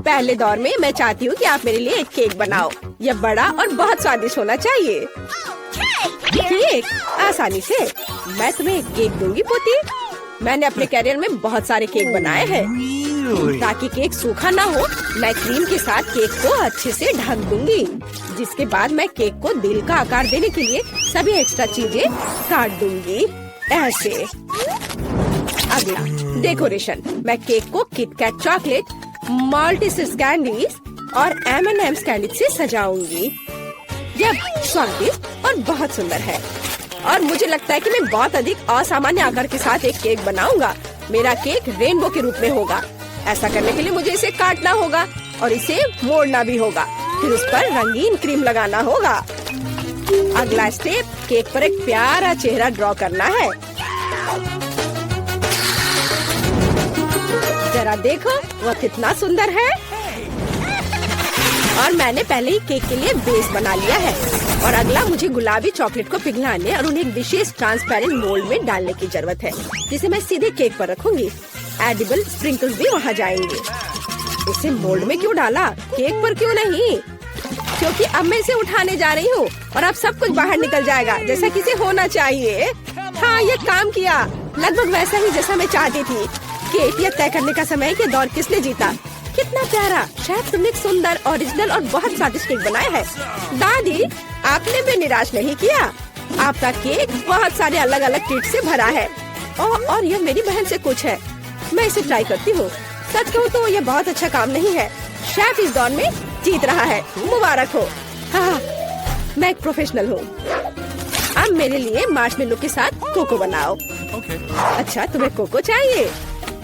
पहले दौर में मैं चाहती हूँ कि आप मेरे लिए एक केक बनाओ। यह बड़ा और बहुत स्वादिष्ट होना चाहिए। केक आसानी से। मैं तुम्हें एक केक दूंगी पोती। मैंने अपने कैरियर में बहुत सारे केक बनाए हैं। ताकि केक सूखा ना हो, मैं क्रीम के साथ केक को अच्छे से ढक दूंगी। जिसके बाद मैं केक को दिल का आकार देने के लिए सभी एक्स्ट्रा चीजें काट दूंगी ऐसे। अगला डेकोरेशन। मैं केक को किटकैट चॉकलेट, मल्टीसिस कैंडीज और M&M's कैंडी से सजाऊंगी। यह स्वादिष्ट और बहुत सुंदर है और मुझे लगता है कि मैं बहुत अधिक असामान्य आकार के साथ एक केक बनाऊंगा। मेरा केक रेनबो के रूप में होगा। ऐसा करने के लिए मुझे इसे काटना होगा और इसे मोड़ना भी होगा। फिर उस पर रंगीन क्रीम लगाना होगा। अगला स्टेप, केक पर एक प्यारा चेहरा ड्रॉ करना है। जरा देखो वह कितना सुंदर है। और मैंने पहले ही केक के लिए बेस बना लिया है। और अगला मुझे गुलाबी चॉकलेट को पिघलाने और उन्हें एक विशेष ट्रांसपेरेंट मोल्ड में डालने की जरूरत है, जिसे मैं सीधे केक पर रखूंगी। एडिबल स्प्रिंकल्स भी वहाँ जाएंगे। इसे मोल्ड में क्यों डाला, केक पर क्यों नहीं? क्योंकि अब मैं इसे उठाने जा रही हूँ और अब सब कुछ बाहर निकल जाएगा जैसा कि इसे होना चाहिए। हाँ, ये काम किया, लगभग वैसा ही जैसा मैं चाहती थी। केक यह तय करने का समय है कि दौर किसने जीता। कितना प्यारा। शायद तुमने एक सुंदर, ओरिजिनल और बहुत स्वादिष्ट केक बनाया है। दादी, आपने भी निराश नहीं किया। आपका केक बहुत सारे अलग अलग ट्रीट से भरा है और यह मेरी बहन से कुछ है। मैं इसे ट्राई करती हूँ। सच कहूँ तो यह बहुत अच्छा काम नहीं है। शेफ इस दौर में जीत रहा है। मुबारक हो। हाँ, मैं एक प्रोफेशनल हूँ। अब मेरे लिए मार्शमेलो के साथ कोको बनाओ। अच्छा, तुम्हें कोको चाहिए?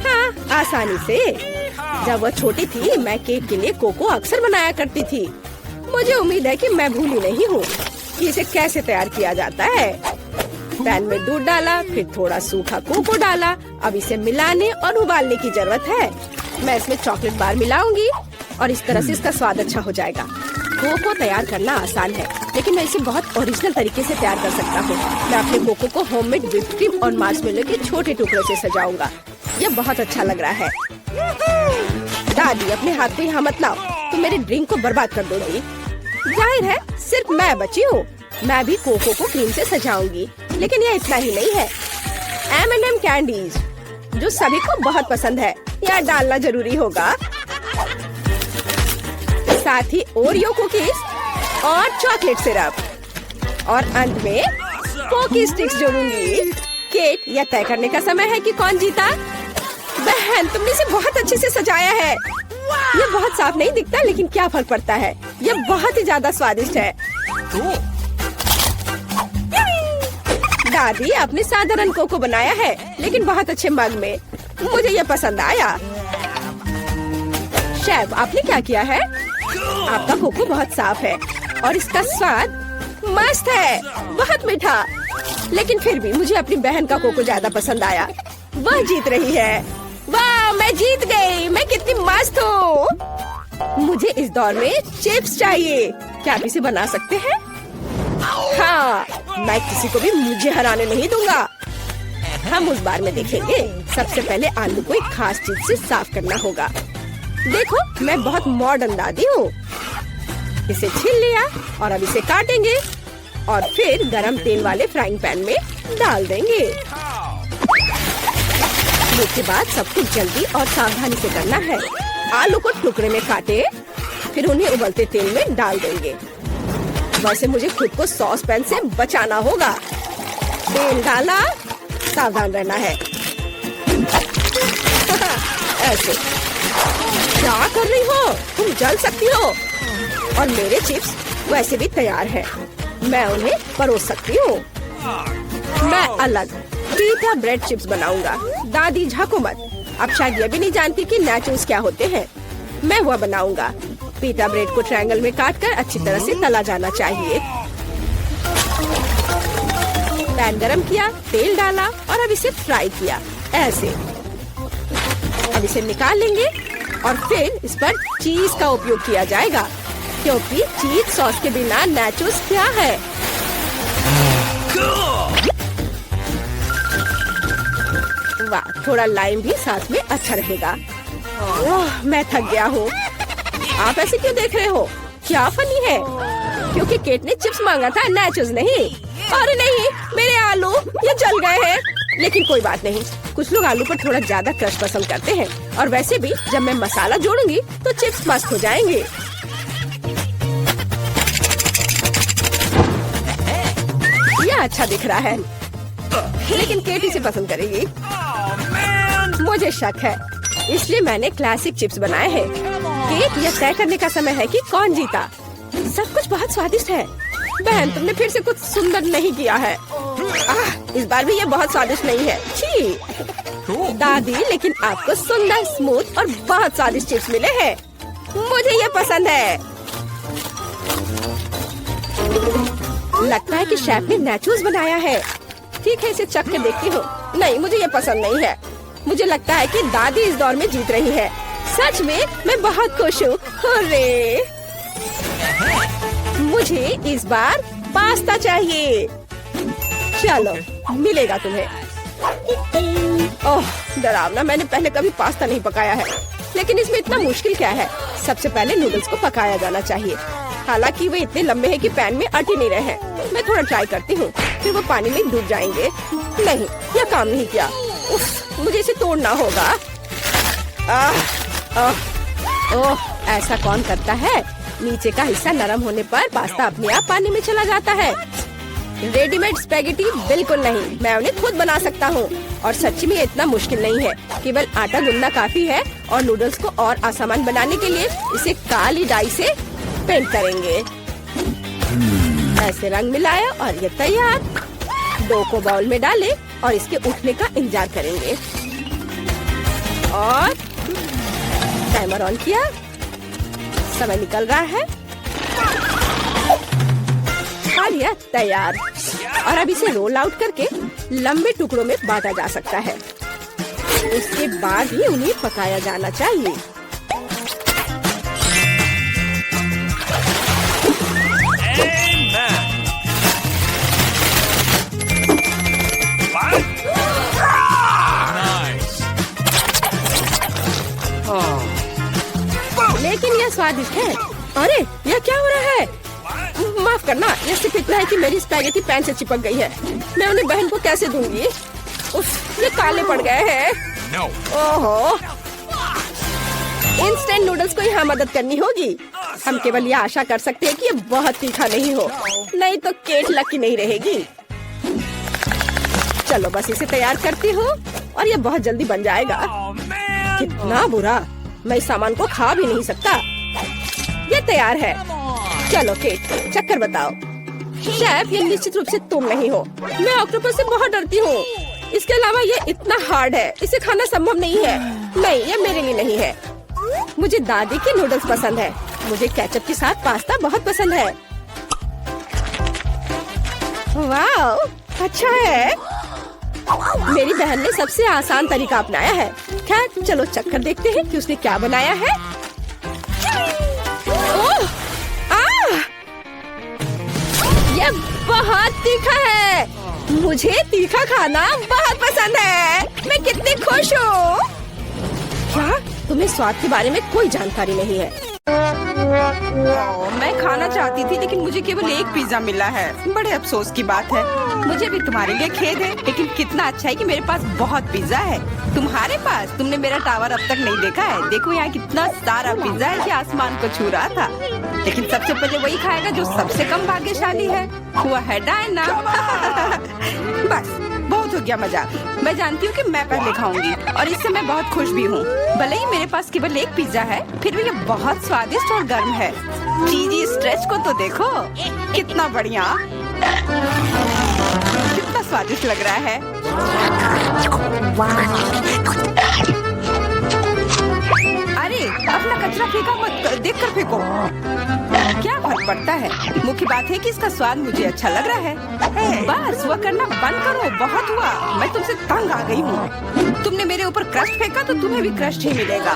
हाँ, आसानी से। जब वह छोटी थी मैं केक के लिए कोको अक्सर बनाया करती थी। मुझे उम्मीद है कि मैं भूली नहीं हूँ कि इसे कैसे तैयार किया जाता है। पैन में दूध डाला, फिर थोड़ा सूखा कोको डाला। अब इसे मिलाने और उबालने की जरूरत है। मैं इसमें चॉकलेट बार मिलाऊंगी और इस तरह से इसका स्वाद अच्छा हो जाएगा। कोको तैयार करना आसान है, लेकिन मैं इसे बहुत ओरिजिनल तरीके से तैयार कर सकता हूँ। मैं अपने कोको को होममेड व्हिप्ड क्रीम और मार्शमेलो के छोटे टुकड़ों से सजाऊंगा। यह बहुत अच्छा लग रहा है। दादी, अपने हाथ पे यहाँ मत लाओ, तुम मेरे ड्रिंक को बर्बाद कर दोगी। जाहिर है सिर्फ मैं बची हूँ। मैं भी कोको को क्रीम से सजाऊंगी, लेकिन यह इतना ही नहीं है। M&M कैंडीज जो सभी को बहुत पसंद है, यह डालना जरूरी होगा। साथ ही ओरियो कुकीज और चॉकलेट सिरप और अंत में पोकी स्टिक्स जोड़ूंगी। केक, यह तय करने का समय है कि कौन जीता। बहन, तुमने इसे बहुत अच्छे से सजाया है। यह बहुत साफ नहीं दिखता, लेकिन क्या फर्क पड़ता है, यह बहुत ही ज्यादा स्वादिष्ट है। दादी, आपने साधारण कोको बनाया है, लेकिन बहुत अच्छे मग में। मुझे यह पसंद आया। शेफ, आपने क्या किया है? आपका कोको बहुत साफ है और इसका स्वाद मस्त है, बहुत मीठा। लेकिन फिर भी मुझे अपनी बहन का कोको ज्यादा पसंद आया। वह जीत रही है। वाह, मैं जीत गई। मैं कितनी मस्त हूँ। मुझे इस दौर में चिप्स चाहिए। क्या आप इसे बना सकते हैं? हाँ, मैं किसी को भी मुझे हराने नहीं दूंगा। हम उस बार में देखेंगे। सबसे पहले आलू को एक खास चीज से साफ करना होगा। देखो, मैं बहुत मॉडर्न दादी हूँ। इसे छील लिया और अब इसे काटेंगे और फिर गरम तेल वाले फ्राइंग पैन में डाल देंगे। इसके बाद सब कुछ जल्दी और सावधानी से करना है। आलू को टुकड़े में काटे, फिर उन्हें उबलते तेल में डाल देंगे। वैसे मुझे खुद को सॉस पैन से बचाना होगा। तेल डाला, सावधान रहना है। ऐसे। क्या कर रही हो? तुम जल सकती हो। और मेरे चिप्स वैसे भी तैयार हैं। मैं उन्हें परोस सकती हूँ। मैं अलग पीटा ब्रेड चिप्स बनाऊंगा। दादी, झाको मत। अब शायद ये भी नहीं जानती कि नाचोस क्या होते हैं। मैं वह बनाऊंगा। पीटा ब्रेड को ट्रायंगल में काटकर अच्छी तरह से तला जाना चाहिए। पैन गरम किया, तेल डाला और अब इसे फ्राई किया ऐसे। अब इसे निकाल लेंगे और फिर इस पर चीज का उपयोग किया जाएगा, क्योंकि चीज सॉस के बिना नाचोस क्या है। वाह, थोड़ा लाइम भी साथ में अच्छा रहेगा। ओह, मैं थक गया हूँ। आप ऐसे क्यों देख रहे हो? क्या फनी है? क्योंकि केट ने चिप्स मांगा था, नाचोस नहीं। अरे नहीं, मेरे आलू ये जल गए हैं। लेकिन कोई बात नहीं, कुछ लोग आलू पर थोड़ा ज्यादा क्रश पसंद करते हैं। और वैसे भी जब मैं मसाला जोड़ूंगी तो चिप्स मस्त हो जाएंगे। यह अच्छा दिख रहा है, लेकिन केट इसे पसंद करेगी। मुझे शक है, इसलिए मैंने क्लासिक चिप्स बनाए हैं। केट, यह तय करने का समय है कि कौन जीता। सब कुछ बहुत स्वादिष्ट है। बहन, तुमने फिर से कुछ सुंदर नहीं किया है। इस बार भी ये बहुत स्वादिष्ट नहीं है। छी दादी, लेकिन आपको सुंदर, स्मूथ और बहुत स्वादिष्ट चिप्स मिले हैं। मुझे ये पसंद है। लगता है कि शेफ ने नाचोस बनाया है। ठीक है, इसे चख के देखती हूँ। नहीं, मुझे ये पसंद नहीं है। मुझे लगता है कि दादी इस दौर में जीत रही है। सच में मैं बहुत खुश हूँ। अरे मुझे इस बार पास्ता चाहिए। चलो, मिलेगा तुम्हें। ओह डरावना, मैंने पहले कभी पास्ता नहीं पकाया है। लेकिन इसमें इतना मुश्किल क्या है? सबसे पहले नूडल्स को पकाया जाना चाहिए। हालांकि वे इतने लंबे हैं कि पैन में अट ही नहीं रहे हैं। मैं थोड़ा ट्राई करती हूँ, फिर वो पानी में डूब जाएंगे। नहीं, यह काम नहीं किया। उफ, मुझे इसे तोड़ना होगा। ओह, ऐसा कौन करता है? नीचे का हिस्सा नरम होने पर पास्ता अपने आप पानी में चला जाता है। रेडीमेड स्पैगेटी बिल्कुल नहीं, मैं उन्हें खुद बना सकता हूँ। और सच्ची में इतना मुश्किल नहीं है। केवल आटा गूंदना काफी है। और नूडल्स को और आसान बनाने के लिए इसे काली डाई से पेंट करेंगे। ऐसे रंग मिलाया और ये तैयार। डो को बाउल में डालें और इसके उठने का इंतजार करेंगे। और टाइमर ऑन किया। समय निकल रहा है और यह तैयार। और अब इसे रोल आउट करके लंबे टुकड़ों में बांटा जा सकता है। उसके बाद ही उन्हें पकाया जाना चाहिए। लेकिन यह स्वादिष्ट है। अरे यह क्या हो रहा है? माफ करना, यह सिर्फ इतना है कि मेरी स्पैगेटी पैन से चिपक गई है। मैं उन्हें बहन को कैसे दूंगी? उफ, ये काले पड़ गए हैं। ओहो, इंस्टेंट नूडल्स को यहाँ मदद करनी होगी। हम केवल यह आशा कर सकते हैं कि ये बहुत तीखा नहीं हो, नहीं तो केट लकी नहीं रहेगी। चलो बस इसे तैयार करती हूँ और ये बहुत जल्दी बन जाएगा। कितना बुरा, मैं इस सामान को खा भी नहीं सकता। ये तैयार है। चलो केट, चक्कर बताओ। शेफ, ये निश्चित रूप से तुम नहीं हो। मैं ऑक्टोपस से बहुत डरती हूँ। इसके अलावा ये इतना हार्ड है, इसे खाना संभव नहीं है। नहीं, ये मेरे लिए नहीं है। मुझे दादी के नूडल्स पसंद है। मुझे केचप के साथ पास्ता बहुत पसंद है। वाह, अच्छा है। मेरी बहन ने सबसे आसान तरीका अपनाया है। खैर, चलो चक्कर देखते हैं कि उसने क्या बनाया है। ओह, यह बहुत तीखा है। मुझे तीखा खाना बहुत पसंद है। मैं कितनी खुश हूँ। क्या तुम्हें स्वाद के बारे में कोई जानकारी नहीं है? मैं खाना चाहती थी, लेकिन मुझे केवल एक पिज्जा मिला है। बड़े अफसोस की बात है। मुझे भी तुम्हारे लिए खेद है, लेकिन कितना अच्छा है कि मेरे पास बहुत पिज्जा है। तुम्हारे पास? तुमने मेरा टावर अब तक नहीं देखा है। देखो यहाँ कितना सारा पिज्जा है कि आसमान को छू रहा था। लेकिन सबसे पहले वही खाएगा जो सबसे कम भाग्यशाली है। वो है डायना। बस बहुत हो गया मजाक। मैं जानती हूँ कि मैं पहले खाऊंगी और इससे मैं बहुत खुश भी हूँ। भले ही मेरे पास केवल एक पिज्जा है, फिर भी ये बहुत स्वादिष्ट और गर्म है। चीजी स्ट्रेच को तो देखो, कितना बढ़िया, कितना स्वादिष्ट लग रहा है। अरे अपना कचरा फेंका मत, देख कर फेंको। क्या फर्क पड़ता है? मुख्य बात है कि इसका स्वाद मुझे अच्छा लग रहा है। बस वह करना बंद करो, बहुत हुआ। मैं तुमसे तंग आ गई हूँ। तुमने मेरे ऊपर क्रस्ट फेंका तो तुम्हें भी क्रस्ट ही मिलेगा।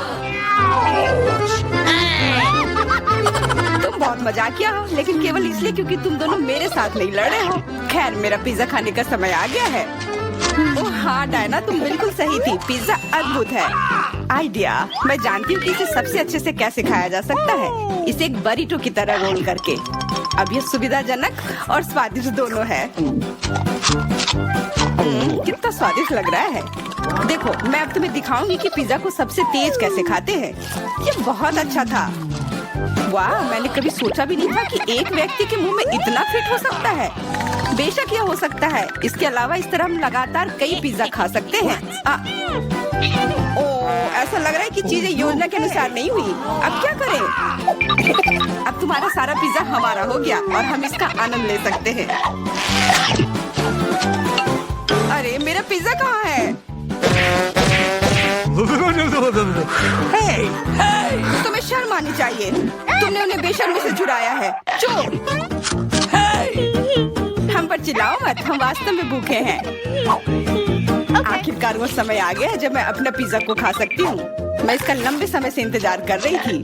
तुम बहुत मजाकिया हो, लेकिन केवल इसलिए क्योंकि तुम दोनों मेरे साथ नहीं लड़े हो। खैर, मेरा पिज्जा खाने का समय आ गया है। ओह हाँ डायना, तुम बिल्कुल सही थी। पिज्जा अद्भुत है। आइडिया। मैं जानती हूँ कि इसे सबसे अच्छे से कैसे खाया जा सकता है। इसे एक बरीटो की तरह रोल करके। अब ये सुविधाजनक और स्वादिष्ट दोनों है। कितना स्वादिष्ट लग रहा है। देखो, मैं अब तुम्हें दिखाऊंगी कि पिज्जा को सबसे तेज कैसे खाते हैं। ये बहुत अच्छा था। वाह, मैंने कभी सोचा भी नहीं था कि एक व्यक्ति के मुंह में इतना फिट हो सकता है। बेशक यह हो सकता है। इसके अलावा इस तरह हम लगातार कई पिज्जा खा सकते हैं। ऐसा लग रहा है कि चीजें योजना के अनुसार नहीं हुई। अब क्या करें? अब तुम्हारा सारा पिज्जा हमारा हो गया और हम इसका आनंद ले सकते हैं। अरे, मेरा पिज्जा कहाँ है? तुम्हें शर्म आनी चाहिए। तुमने उन्हें बेशर्मी से चुराया है। चोर! हम पर चिल्लाओ मत, हम वास्तव में भूखे हैं। आखिरकार वो समय आ गया है जब मैं अपना पिज्जा को खा सकती हूँ। मैं इसका लंबे समय से इंतजार कर रही थी।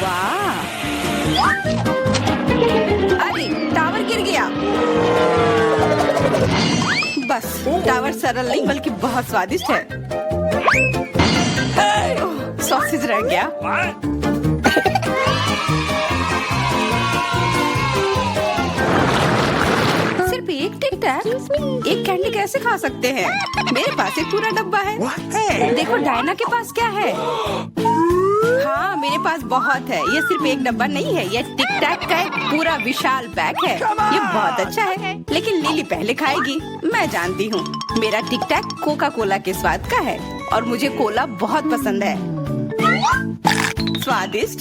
वाह! अरे, टावर गिर गया। बस, टावर सरल नहीं बल्कि बहुत स्वादिष्ट है। सॉसेज रह गया। सिर्फ एक टिक टैक, एक कैंडी कैसे खा सकते हैं? मेरे पास एक पूरा डब्बा है। देखो डायना के पास क्या है। हाँ, मेरे पास बहुत है। ये सिर्फ एक डब्बा नहीं है, ये टिक टैक का एक पूरा विशाल पैक है। ये बहुत अच्छा है, लेकिन लिली पहले खाएगी। मैं जानती हूँ। मेरा टिक टैक कोका कोला के स्वाद का है और मुझे कोला बहुत पसंद है। स्वादिष्ट,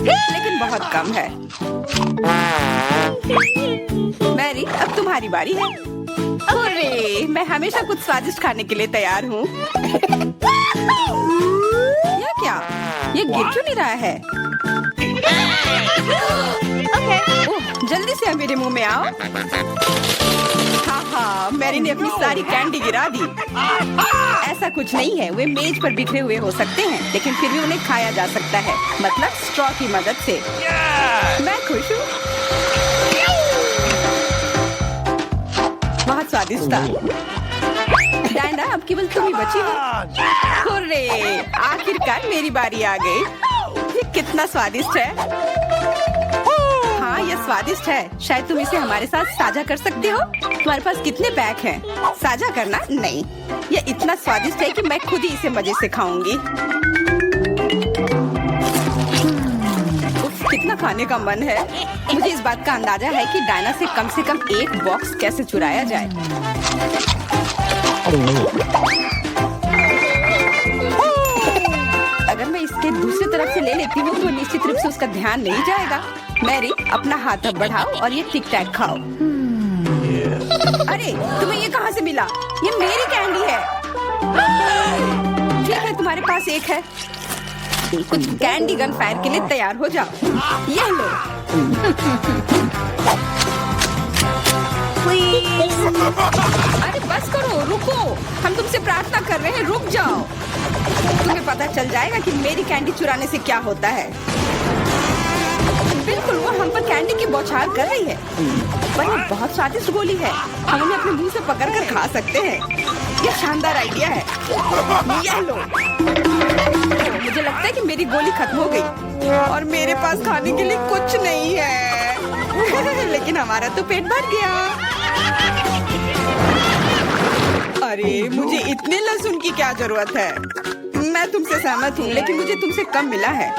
लेकिन बहुत कम है। मैरी, अब तुम्हारी बारी है। अरे, मैं हमेशा कुछ स्वादिष्ट खाने के लिए तैयार हूँ। यह क्या? ये गिर क्यों नहीं रहा है? ओह, जल्दी से मेरे मुंह में आओ। हाँ, मैरी ने अपनी सारी कैंडी गिरा दी। ऐसा कुछ नहीं है, वे मेज पर बिखरे हुए हो सकते हैं, लेकिन फिर भी उन्हें खाया जा सकता है, मतलब स्ट्रॉ की मदद से। मैं खुश हूँ। बहुत स्वादिष्ट था। डायना, अब केवल तुम ही बची हो। हुर्रे, आखिरकार मेरी बारी आ गई। ये कितना स्वादिष्ट है। हाँ, यह स्वादिष्ट है। शायद तुम इसे हमारे साथ साझा कर सकते हो। तुम्हारे पास कितने पैक हैं? साझा करना नहीं। यह इतना स्वादिष्ट है कि मैं खुद ही इसे मजे से खाऊंगी। उफ, कितना खाने का मन है। मुझे इस बात का अंदाजा है कि डायना से कम एक बॉक्स कैसे चुराया जाए। अगर मैं इसके दूसरी तरफ से ले लेती हूँ तो निश्चित रूप से उसका ध्यान नहीं जाएगा। मैरी, अपना हाथ अब बढ़ाओ और ये टिक टैक खाओ। अरे, तुम्हें ये कहाँ से मिला? ये मेरी कैंडी है। ठीक है, तुम्हारे पास एक है। कुछ कैंडी गन फायर के लिए तैयार हो जाओ। ये लो। अरे बस करो, रुको। हम तुमसे प्रार्थना कर रहे हैं, रुक जाओ। तुम्हें पता चल जाएगा कि मेरी कैंडी चुराने से क्या होता है। बिल्कुल, वो हम पर कैंडी की बौछार कर रही है। पर ये बहुत स्वादिष्ट गोली है। हम उन्हें अपने मुंह से पकड़कर खा सकते हैं। ये शानदार आइडिया है। ये लो। मुझे लगता है कि मेरी गोली खत्म हो गई और मेरे पास खाने के लिए कुछ नहीं है। लेकिन हमारा तो पेट भर गया। अरे, मुझे इतने लहसुन की क्या जरूरत है? मैं तुमसे सहमत हूँ, लेकिन मुझे तुमसे कम मिला है।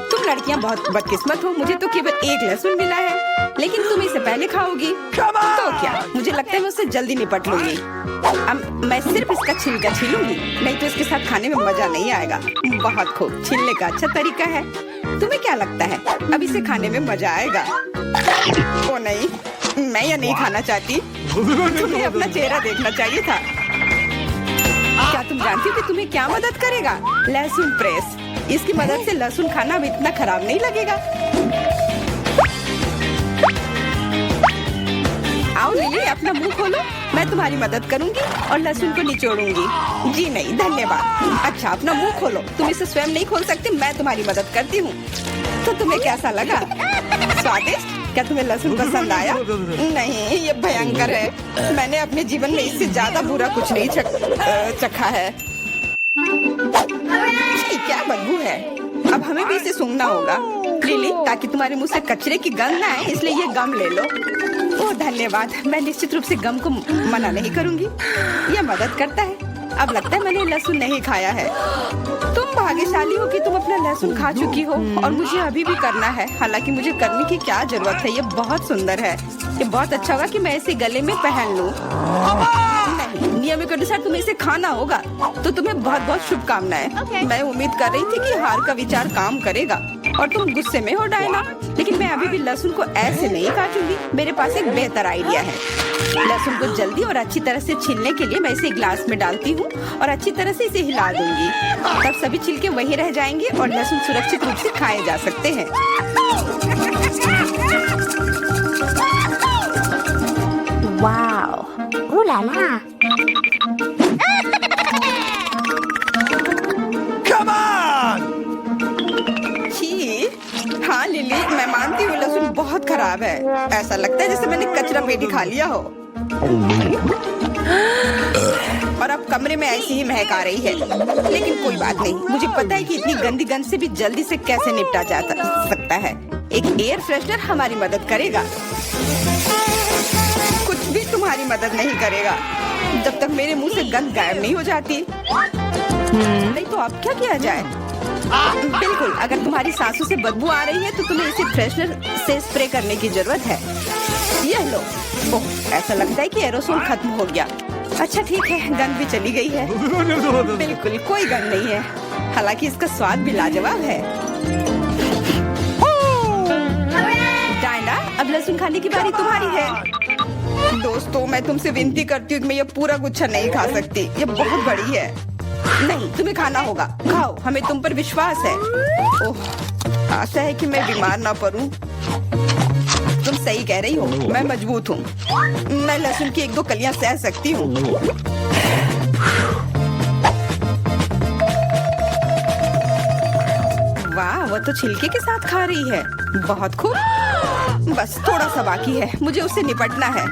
तुम लड़कियाँ बहुत बदकिस्मत हो। मुझे तो केवल एक लहसुन मिला है, लेकिन तुम इसे पहले खाओगी तो क्या? मुझे लगता है मैं उससे जल्दी निपट लूंगी। अब मैं सिर्फ इसका छिलका छीलूंगी, नहीं तो इसके साथ खाने में मजा नहीं आएगा। बहुत खूब, छीलने का अच्छा तरीका है। तुम्हें क्या लगता है अब इसे खाने में मजा आएगा? ओ नहीं, मैं यह नहीं खाना चाहती। तुम्हें अपना चेहरा देखना चाहिए था। क्या तुम जानती हो कि तुम्हें क्या मदद करेगा? लहसुन प्रेस। इसकी मदद से लहसुन खाना भी इतना खराब नहीं लगेगा। आओ लिली, अपना मुंह खोलो। मैं तुम्हारी मदद करूंगी और लहसुन को निचोड़ूंगी। जी नहीं, धन्यवाद। अच्छा, अपना मुंह खोलो। तुम इसे स्वयं नहीं खोल सकते, मैं तुम्हारी मदद करती हूँ। तो तुम्हें कैसा लगा? स्वादिष्ट? क्या तुम्हें लहसुन पसंद आया? नहीं, ये भयंकर है। मैंने अपने जीवन में इससे ज्यादा बुरा कुछ नहीं चखा है। क्या बदबू है। अब हमें भी इसे सूंघना होगा लिली, ताकि तुम्हारे मुंह से कचरे की गंध ना आए, इसलिए ये गम ले लो। ओह धन्यवाद, मैं निश्चित रूप से गम को मना नहीं करूंगी, यह मदद करता है। अब लगता है मैंने लहसुन नहीं खाया है। तुम भाग्यशाली हो कि तुम अपना लहसुन खा चुकी हो, और मुझे अभी भी करना है। हालांकि मुझे करने की क्या जरूरत है, ये बहुत सुंदर है। ये बहुत अच्छा होगा कि मैं इसे गले में पहन लूं। नहीं, नियम के अनुसार तुम्हें इसे खाना होगा। तो तुम्हें बहुत बहुत शुभकामनाएं। मैं उम्मीद कर रही थी कि हार का विचार काम करेगा और तुम गुस्से में हो डायना, लेकिन मैं अभी भी लहसुन को ऐसे नहीं काटूंगी। मेरे पास एक बेहतर आइडिया है। लहसुन को जल्दी और अच्छी तरह से छीलने के लिए मैं इसे ग्लास में डालती हूँ और अच्छी तरह से इसे हिला दूंगी। तब सभी छिलके वहीं रह जाएंगे और लहसुन सुरक्षित रूप से खाए जा सकते हैं। Wow, ooh la la. Come on! छी, हाँ लिली, मैं मानती हूँ लहसुन बहुत खराब है। ऐसा लगता है जैसे मैंने कचरा पेटी खा लिया हो। और अब कमरे में ऐसी ही महक आ रही है, लेकिन कोई बात नहीं। मुझे पता है कि इतनी गंदी गंध से भी जल्दी से कैसे निपटा जा सकता है। एक एयर फ्रेशनर हमारी मदद करेगा। कुछ भी तुम्हारी मदद नहीं करेगा जब तक मेरे मुंह से गंध गायब नहीं हो जाती। नहीं तो अब क्या किया जाए? बिल्कुल, अगर तुम्हारी सांसों से बदबू आ रही है तो तुम्हें इसे फ्रेशनर से स्प्रे करने की जरूरत है। यह लो। ओह, ऐसा लगता है कि एरोसोल खत्म हो गया। अच्छा ठीक है, गंध भी चली गई है। बिल्कुल कोई गंध नहीं है, हालांकि इसका स्वाद भी लाजवाब है। डायना, अब लहसुन खाने की बारी तुम्हारी है। दोस्तों, मैं तुमसे विनती करती हूँ कि मैं ये पूरा गुच्छा नहीं खा सकती, ये बहुत बड़ी है। नहीं, तुम्हें खाना होगा। खाओ, हमें तुम पर विश्वास है। ओह, आशा है कि मैं बीमार ना पड़ूं। तुम सही कह रही हो, मैं मजबूत हूँ। मैं लहसुन की 1-2 कलियां सह सकती हूँ। वाह, वो तो छिलके के साथ खा रही है। बहुत खूब। बस थोड़ा सा बाकी है, मुझे उससे निपटना है।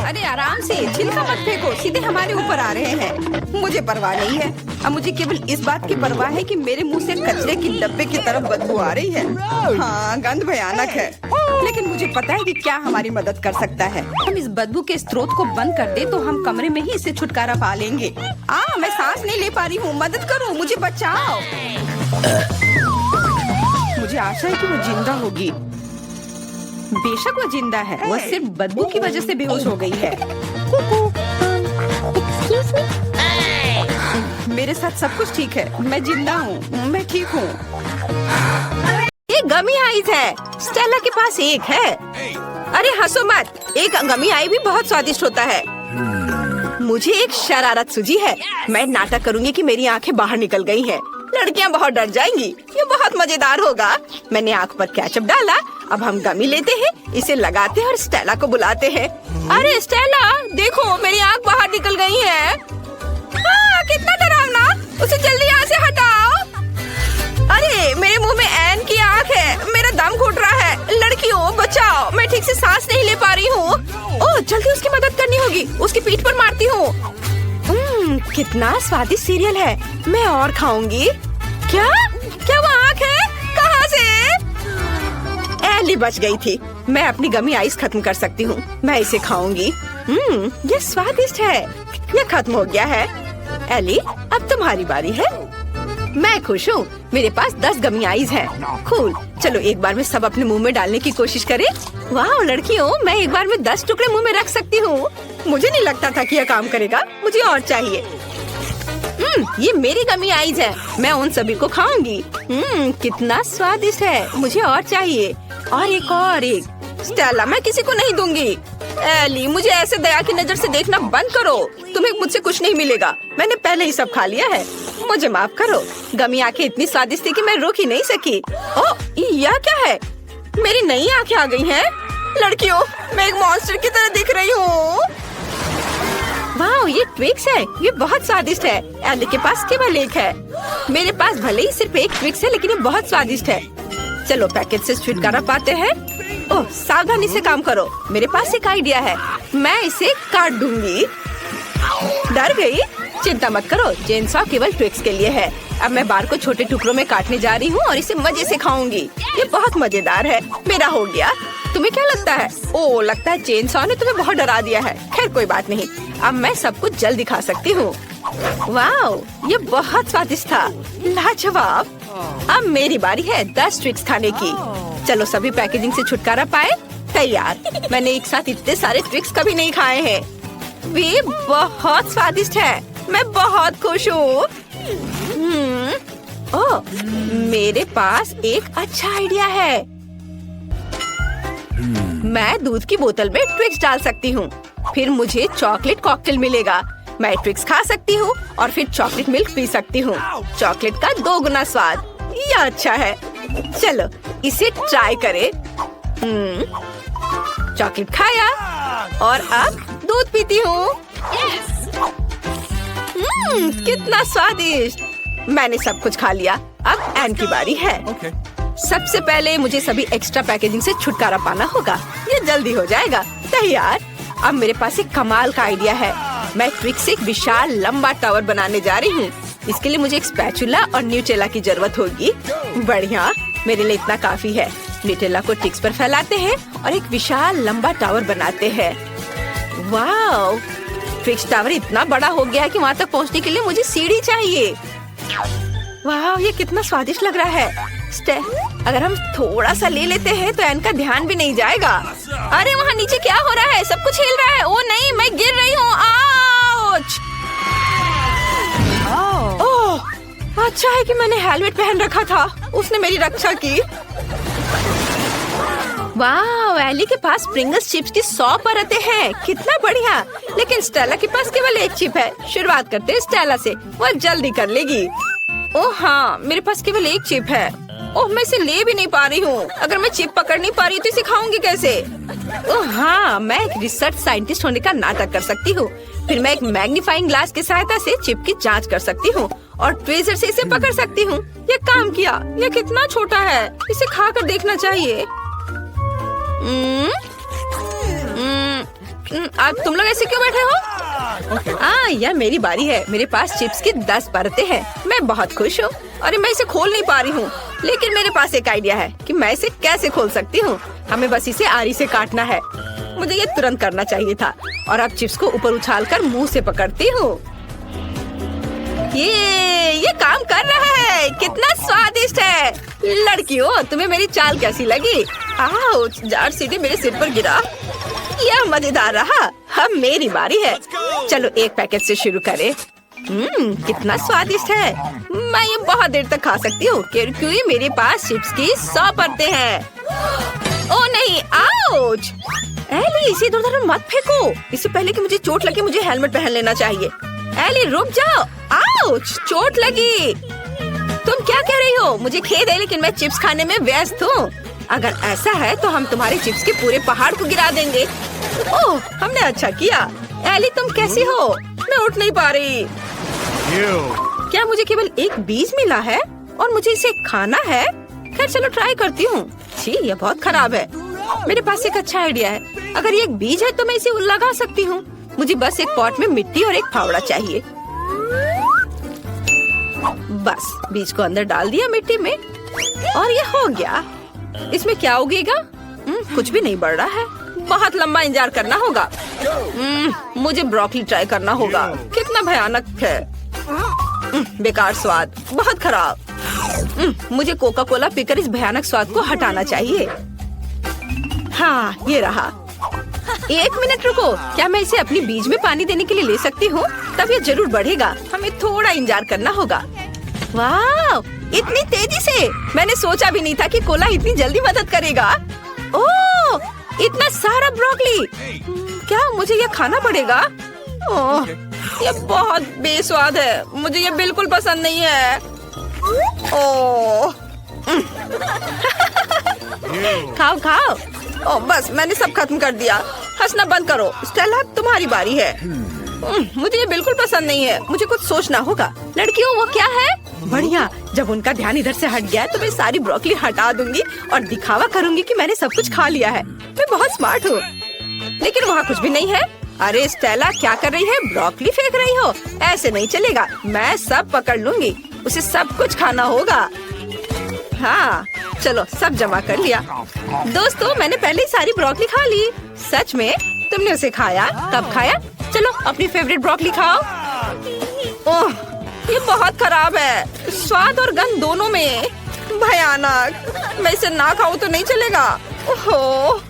अरे आराम से, छिलका मत फेंको, सीधे हमारे ऊपर आ रहे हैं। मुझे परवाह नहीं है। अब मुझे केवल इस बात की परवाह है कि मेरे मुंह से कचरे की डब्बे की तरफ बदबू आ रही है। हाँ, गंध भयानक है, लेकिन मुझे पता है कि क्या हमारी मदद कर सकता है। हम इस बदबू के स्रोत को बंद कर दे तो हम कमरे में ही इससे छुटकारा पा लेंगे। मैं सांस नहीं ले पा रही हूँ, मदद करो, मुझे बचाओ। मुझे आशा है कि वो जिंदा होगी। बेशक वो जिंदा है, वो सिर्फ बदबू की वजह से बेहोश हो गई है। Excuse me? मेरे साथ सब कुछ ठीक है, मैं जिंदा हूँ, मैं ठीक हूँ। ये गमी आइस है, स्टेला के पास एक है। अरे हंसो मत, एक गमी आई भी बहुत स्वादिष्ट होता है। मुझे एक शरारत सूझी है। मैं नाटक करूंगी कि मेरी आंखें बाहर निकल गई हैं। लड़कियां बहुत डर जाएंगी। ये बहुत मजेदार होगा। मैंने आंख पर केचप डाला। अब हम गमी लेते हैं, इसे लगाते हैं और स्टेला को बुलाते हैं। अरे स्टेला, देखो मेरी आंख बाहर निकल गई है। कितना डरावना, उसे जल्दी यहाँ से हटाओ। अरे मेरे मुंह में ऐन की आंख है, मेरा दम घुट रहा है। लड़कियों बचाओ, मैं ठीक से सांस नहीं ले पा रही हूँ। ओह, जल्दी उसकी मदद करनी होगी, उसकी पीठ पर मारती हूँ। कितना स्वादिष्ट सीरियल है, मैं और खाऊंगी। क्या क्या वो आंख है? कहाँ से? एली बच गई थी। मैं अपनी गमी आइस खत्म कर सकती हूँ, मैं इसे खाऊंगी। ये स्वादिष्ट है। ये खत्म हो गया है। एली, अब तुम्हारी बारी है। मैं खुश हूँ, मेरे पास 10 गमी आइस हैं। कूल, चलो एक बार में सब अपने मुंह में डालने की कोशिश करें। वाह लड़कियों, मैं एक बार में 10 टुकड़े मुंह में रख सकती हूँ। मुझे नहीं लगता था कि यह काम करेगा, मुझे और चाहिए। ये मेरी गमी आइस है, मैं उन सभी को खाऊंगी। कितना स्वादिष्ट है, मुझे और चाहिए। और एक। स्टेला, मैं किसी को नहीं दूंगी। एली, मुझे ऐसे दया की नजर से देखना बंद करो। तुम्हें मुझसे कुछ नहीं मिलेगा, मैंने पहले ही सब खा लिया है। मुझे माफ करो, गमी आंखें इतनी स्वादिष्ट थी कि मैं रोक ही नहीं सकी। ओह, यह क्या है? मेरी नई आंखें आ गई हैं। लड़कियों, मैं एक मॉन्स्टर की तरह दिख रही हूँ। वाह, ये ट्विक्स है। ये बहुत स्वादिष्ट है। एली के पास केवल एक है। मेरे पास भले ही सिर्फ एक ट्विक्स है, लेकिन ये बहुत स्वादिष्ट है। चलो पैकेट से छुटकारा पाते हैं। ओह, सावधानी से काम करो। मेरे पास एक आइडिया है। मैं इसे काट दूंगी। डर गई? चिंता मत करो, चेनसॉ केवल ट्विक्स के लिए है। अब मैं बार को छोटे टुकड़ों में काटने जा रही हूँ और इसे मजे से खाऊंगी। ये बहुत मजेदार है। मेरा हो गया। तुम्हें क्या लगता है? ओह, लगता है चेनसॉ ने तुम्हें बहुत डरा दिया है। खैर कोई बात नहीं, अब मैं सब कुछ जल्द दिखा सकती हूँ। वाह, ये बहुत स्वादिष्ट था। लाजवाब। अब मेरी बारी है 10 ट्विक्स खाने की। चलो सभी पैकेजिंग से छुटकारा पाए। तैयार। मैंने एक साथ इतने सारे ट्विक्स कभी नहीं खाए हैं। वे बहुत स्वादिष्ट है। मैं बहुत खुश हूँ। ओह, मेरे पास एक अच्छा आइडिया है। मैं दूध की बोतल में ट्विक्स डाल सकती हूँ। फिर मुझे चॉकलेट कॉकटेल मिलेगा। मैं ट्विक्स खा सकती हूँ और फिर चॉकलेट मिल्क पी सकती हूँ। चॉकलेट का 2 गुना स्वाद। ये अच्छा है। चलो इसे ट्राई करें। चॉकलेट खाया और अब दूध पीती हूँ। कितना स्वादिष्ट। मैंने सब कुछ खा लिया। अब एन की बारी है। सबसे पहले मुझे सभी एक्स्ट्रा पैकेजिंग से छुटकारा पाना होगा। ये जल्दी हो जाएगा। तैयार। अब मेरे पास एक कमाल का आइडिया है। मैं ट्विक्स से एक विशाल लंबा टावर बनाने जा रही हूँ। इसके लिए मुझे एक स्पैचुला और न्यूटेला की जरूरत होगी। बढ़िया, मेरे लिए इतना काफी है। न्यूटेला को ट्विक्स पर फैलाते हैं और एक विशाल लंबा टावर बनाते हैं। वाह, ट्विक्स टावर इतना बड़ा हो गया है कि वहाँ तक पहुँचने के लिए मुझे सीढ़ी चाहिए। वाह, ये कितना स्वादिष्ट लग रहा है। अगर हम थोड़ा सा ले लेते हैं तो एन का ध्यान भी नहीं जाएगा। अरे वहाँ नीचे क्या हो रहा है? सब कुछ हिल रहा है। ओ नहीं, मैं गिर रही हूँ। आउच! ओह, अच्छा है कि मैंने हेलमेट पहन रखा था। उसने मेरी रक्षा की। वाह, एली के पास स्प्रिंगल्स चिप्स की 100 परतें हैं। कितना बढ़िया। लेकिन स्टेला के पास केवल एक चिप है। शुरुआत करते हैं स्टेला से। वह जल्दी कर लेगी। ओह हाँ, मेरे पास केवल एक चिप है। ओह, मैं इसे ले भी नहीं पा रही हूँ। अगर मैं चिप पकड़ नहीं पा रही तो इसे खाऊंगी कैसे? ओह हाँ, मैं एक रिसर्च साइंटिस्ट होने का नाटक कर सकती हूँ। फिर मैं एक मैग्नीफाइंग ग्लास की सहायता से चिप की जांच कर सकती हूँ और ट्वीजर से इसे पकड़ सकती हूँ। ये काम किया। ये कितना छोटा है। इसे खाकर देखना चाहिए। अब तुम लोग ऐसे क्यों बैठे हो? यह मेरी बारी है। मेरे पास चिप्स की 10 परतें हैं। मैं बहुत खुश हूँ। अरे मैं इसे खोल नहीं पा रही हूँ, लेकिन मेरे पास एक आइडिया है कि मैं इसे कैसे खोल सकती हूँ। हमें बस इसे आरी से काटना है। मुझे ये तुरंत करना चाहिए था। और अब चिप्स को ऊपर उछालकर मुंह से पकड़ती हूँ। ये काम कर रहा है। कितना स्वादिष्ट है। लड़कियों, तुम्हें मेरी चाल कैसी लगी? आउच! जार सीधे मेरे सिर पर गिरा। यह मजेदार रहा। अब मेरी बारी है। चलो एक पैकेट से शुरू करें। कितना स्वादिष्ट है। मैं ये बहुत देर तक खा सकती हूँ क्योंकि मेरे पास चिप्स की 100 परतें हैं। ओ नहीं, आउच! एली, इसे इधर-उधर मत फेंको। इससे पहले कि मुझे चोट लगे मुझे हेलमेट पहन लेना चाहिए। एली रुक जाओ। आउच! चोट लगी। तुम क्या कह रही हो? मुझे खेद है, लेकिन मैं चिप्स खाने में व्यस्त हूँ। अगर ऐसा है तो हम तुम्हारे चिप्स के पूरे पहाड़ को गिरा देंगे। ओह, हमने अच्छा किया। एली तुम कैसी हो? मैं उठ नहीं पा रही। क्या मुझे केवल एक बीज मिला है और मुझे इसे खाना है? खैर चलो ट्राई करती हूँ। छी, यह बहुत खराब है। मेरे पास एक अच्छा आइडिया है। अगर ये एक बीज है तो मैं इसे लगा सकती हूँ। मुझे बस एक पॉट में मिट्टी और एक फावड़ा चाहिए। बस बीज को अंदर डाल दिया मिट्टी में और ये हो गया। इसमें क्या उगेगा? कुछ भी नहीं बढ़ रहा है। बहुत लंबा इंतजार करना होगा। मुझे ब्रोकली ट्राई करना होगा। कितना भयानक है। बेकार स्वाद, बहुत खराब। मुझे कोका कोला पीकर इस भयानक स्वाद को हटाना चाहिए। हाँ, ये रहा। 1 मिनट रुको। क्या मैं इसे अपनी बीज में पानी देने के लिए ले सकती हूँ? तब ये जरूर बढ़ेगा। हमें थोड़ा इंतजार करना होगा। वाह, इतनी तेजी से! मैंने सोचा भी नहीं था कि कोला इतनी जल्दी मदद करेगा। ओह, इतना सारा ब्रोकली! क्या मुझे ये खाना पड़ेगा? ओह, ये बहुत बेस्वाद है। मुझे ये बिल्कुल पसंद नहीं है। ओह, खाओ खाओ। ओह बस, मैंने सब खत्म कर दिया। हंसना बंद करो। स्टेला, तुम्हारी बारी है। मुझे ये बिल्कुल पसंद नहीं है। मुझे कुछ सोचना होगा। लड़कियों, वो क्या है? बढ़िया, जब उनका ध्यान इधर से हट गया तो मैं सारी ब्रोकली हटा दूंगी और दिखावा करूंगी कि मैंने सब कुछ खा लिया है। मैं बहुत स्मार्ट हूँ। लेकिन वहाँ कुछ भी नहीं है। अरे स्टेला, क्या कर रही है? ब्रोकली फेंक रही हो? ऐसे नहीं चलेगा। मैं सब पकड़ लूंगी। उसे सब कुछ खाना होगा। हाँ, चलो सब जमा कर लिया। दोस्तों, मैंने पहले ही सारी ब्रोकली खा ली। सच में? तुमने उसे खाया? कब खाया? चलो अपनी फेवरेट ब्रोकली खाओ। ओह, ये बहुत खराब है। स्वाद और गंध दोनों में। भयानक। मैं इसे ना खाऊं तो नहीं चलेगा। ओहो।